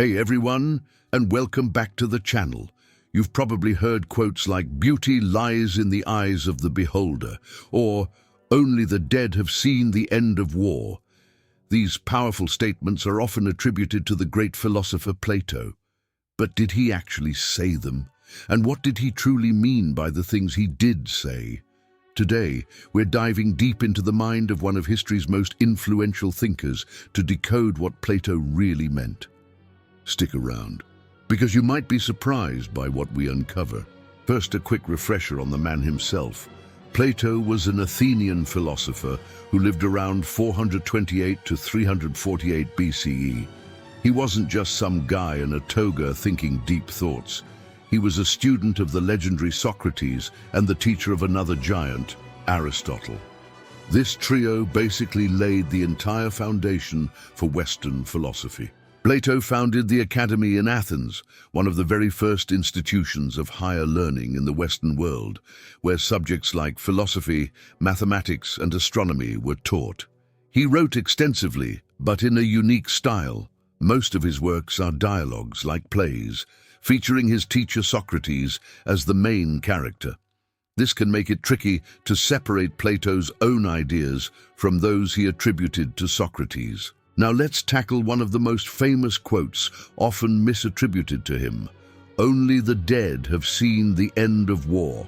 Hey everyone, and welcome back to the channel. You've probably heard quotes like "Beauty lies in the eyes of the beholder," or "Only the dead have seen the end of war." These powerful statements are often attributed to the great philosopher Plato. But did he actually say them? And what did he truly mean by the things he did say? Today, we're diving deep into the mind of one of history's most influential thinkers to decode what Plato really meant. Stick around, because you might be surprised by what we uncover. First, a quick refresher on the man himself. Plato was an Athenian philosopher who lived around 428 to 348 BCE. He wasn't just some guy in a toga thinking deep thoughts. He was a student of the legendary Socrates and the teacher of another giant, Aristotle. This trio basically laid the entire foundation for Western philosophy. Plato founded the Academy in Athens, one of the very first institutions of higher learning in the Western world, where subjects like philosophy, mathematics, and astronomy were taught. He wrote extensively, but in a unique style. Most of his works are dialogues, like plays, featuring his teacher Socrates as the main character. This can make it tricky to separate Plato's own ideas from those he attributed to Socrates. Now let's tackle one of the most famous quotes, often misattributed to him. "Only the dead have seen the end of war."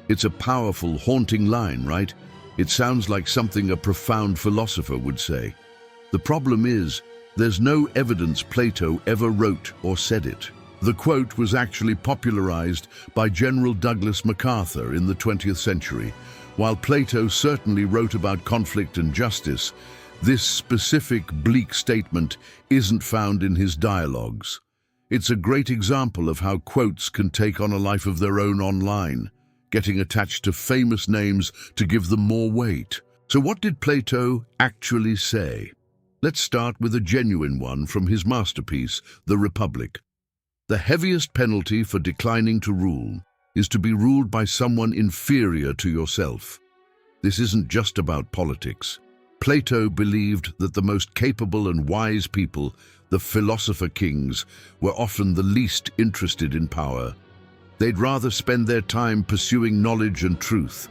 It's a powerful, haunting line, right? It sounds like something a profound philosopher would say. The problem is, there's no evidence Plato ever wrote or said it. The quote was actually popularized by General Douglas MacArthur in the 20th century. While Plato certainly wrote about conflict and justice, this specific bleak statement isn't found in his dialogues. It's a great example of how quotes can take on a life of their own online, getting attached to famous names to give them more weight. So what did Plato actually say? Let's start with a genuine one from his masterpiece, The Republic. "The heaviest penalty for declining to rule is to be ruled by someone inferior to yourself." This isn't just about politics. Plato believed that the most capable and wise people, the philosopher kings, were often the least interested in power. They'd rather spend their time pursuing knowledge and truth.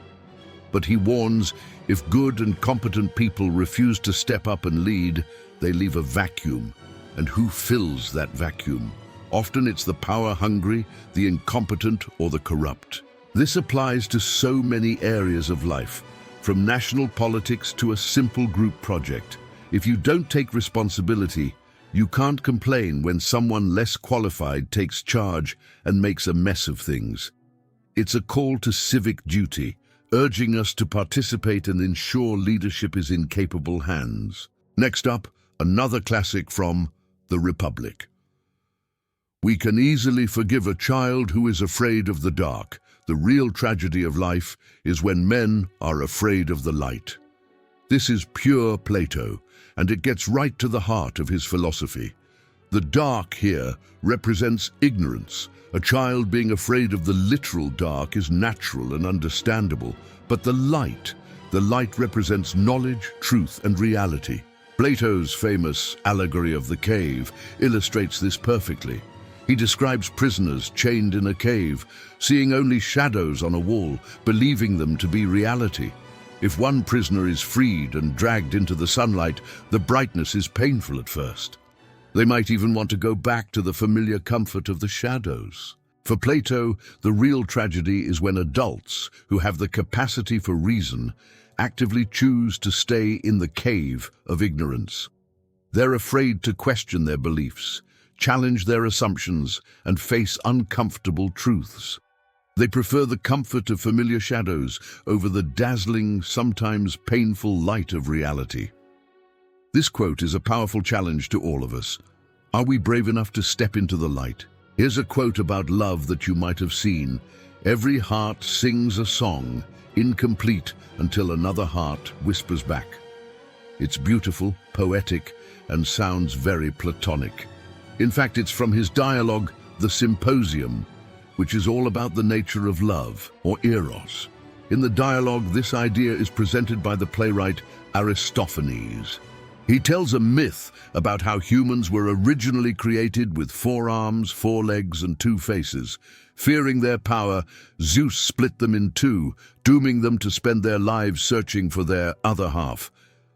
But he warns, if good and competent people refuse to step up and lead, they leave a vacuum. And who fills that vacuum? Often it's the power-hungry, the incompetent, or the corrupt. This applies to so many areas of life, from national politics to a simple group project. If you don't take responsibility, you can't complain when someone less qualified takes charge and makes a mess of things. It's a call to civic duty, urging us to participate and ensure leadership is in capable hands. Next up, another classic from The Republic. "We can easily forgive a child who is afraid of the dark. The real tragedy of life is when men are afraid of the light." This is pure Plato, and it gets right to the heart of his philosophy. The dark here represents ignorance. A child being afraid of the literal dark is natural and understandable, but the light represents knowledge, truth, and reality. Plato's famous allegory of the cave illustrates this perfectly. He describes prisoners chained in a cave, seeing only shadows on a wall, believing them to be reality. If one prisoner is freed and dragged into the sunlight, the brightness is painful at first. They might even want to go back to the familiar comfort of the shadows. For Plato, the real tragedy is when adults, who have the capacity for reason, actively choose to stay in the cave of ignorance. They're afraid to question their beliefs, challenge their assumptions, and face uncomfortable truths. They prefer the comfort of familiar shadows over the dazzling, sometimes painful light of reality. This quote is a powerful challenge to all of us. Are we brave enough to step into the light? Here's a quote about love that you might have seen. "Every heart sings a song, incomplete until another heart whispers back." It's beautiful, poetic, and sounds very Platonic. In fact, it's from his dialogue, The Symposium, which is all about the nature of love, or eros. In the dialogue, this idea is presented by the playwright Aristophanes. He tells a myth about how humans were originally created with 4 arms, 4 legs, and 2 faces. Fearing their power, Zeus split them in 2, dooming them to spend their lives searching for their other half.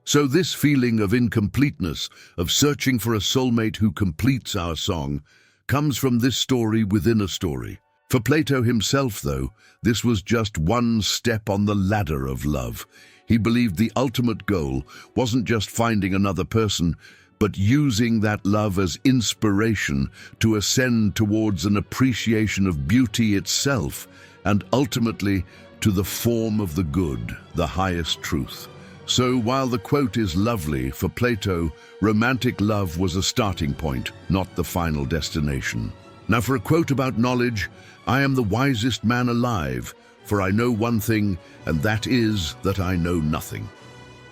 So this feeling of incompleteness, of searching for a soulmate who completes our song, comes from this story within a story. For Plato himself, though, this was just one step on the ladder of love. He believed the ultimate goal wasn't just finding another person, but using that love as inspiration to ascend towards an appreciation of beauty itself, and ultimately to the form of the good, the highest truth. So while the quote is lovely, for Plato, romantic love was a starting point, not the final destination. Now for a quote about knowledge, I am the wisest man alive, for I know one thing, and that is that I know nothing.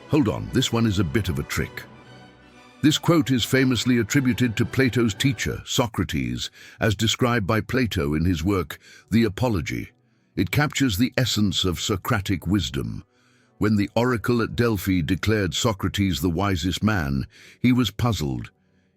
Hold on, this one is a bit of a trick. This quote is famously attributed to Plato's teacher, Socrates, as described by Plato in his work, The Apology. It captures the essence of Socratic wisdom. When the oracle at Delphi declared Socrates the wisest man, he was puzzled.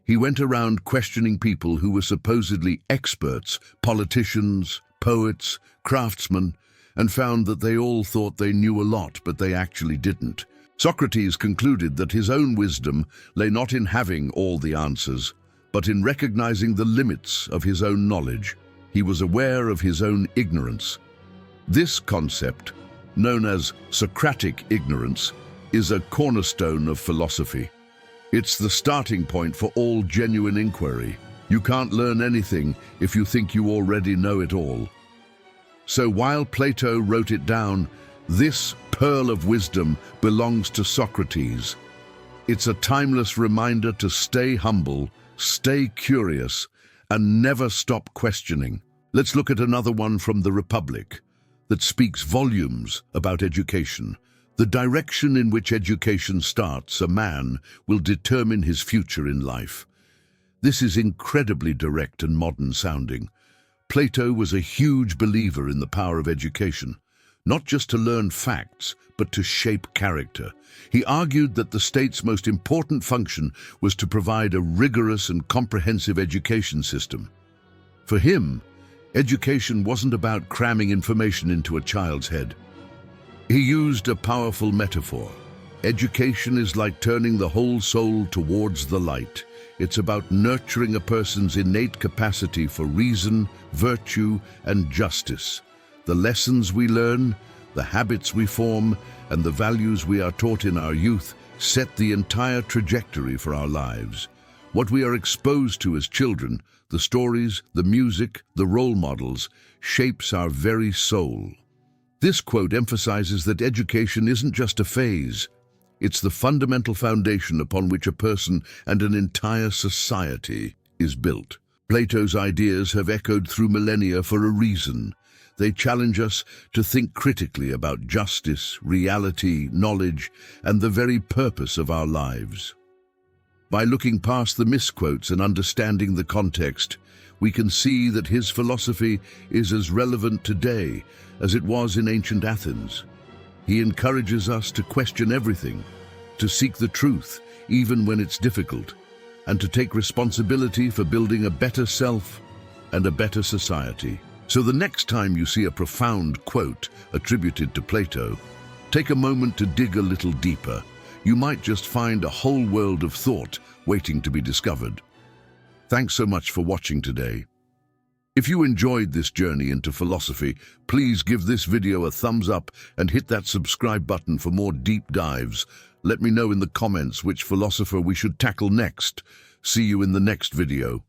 He went around questioning people who were supposedly experts, politicians, poets, craftsmen, and found that they all thought they knew a lot, but they actually didn't. Socrates concluded that his own wisdom lay not in having all the answers, but in recognizing the limits of his own knowledge. He was aware of his own ignorance. This concept, known as Socratic ignorance, is a cornerstone of philosophy. It's the starting point for all genuine inquiry. You can't learn anything if you think you already know it all. So while Plato wrote it down, this pearl of wisdom belongs to Socrates. It's a timeless reminder to stay humble, stay curious, and never stop questioning. Let's look at another one from the Republic that speaks volumes about education. The direction in which education starts a man will determine his future in life. This is incredibly direct and modern sounding. Plato was a huge believer in the power of education, not just to learn facts, but to shape character. He argued that the state's most important function was to provide a rigorous and comprehensive education system. For him, education wasn't about cramming information into a child's head. He used a powerful metaphor. Education is like turning the whole soul towards the light. It's about nurturing a person's innate capacity for reason, virtue, and justice. The lessons we learn, the habits we form, and the values we are taught in our youth set the entire trajectory for our lives. What we are exposed to as children, the stories, the music, the role models, shapes our very soul. This quote emphasizes that education isn't just a phase. It's the fundamental foundation upon which a person and an entire society is built. Plato's ideas have echoed through millennia for a reason. They challenge us to think critically about justice, reality, knowledge, and the very purpose of our lives. By looking past the misquotes and understanding the context, we can see that his philosophy is as relevant today as it was in ancient Athens. He encourages us to question everything, to seek the truth, even when it's difficult, and to take responsibility for building a better self and a better society. So the next time you see a profound quote attributed to Plato, take a moment to dig a little deeper. You might just find a whole world of thought waiting to be discovered. Thanks so much for watching today. If you enjoyed this journey into philosophy, please give this video a thumbs up and hit that subscribe button for more deep dives. Let me know in the comments which philosopher we should tackle next. See you in the next video.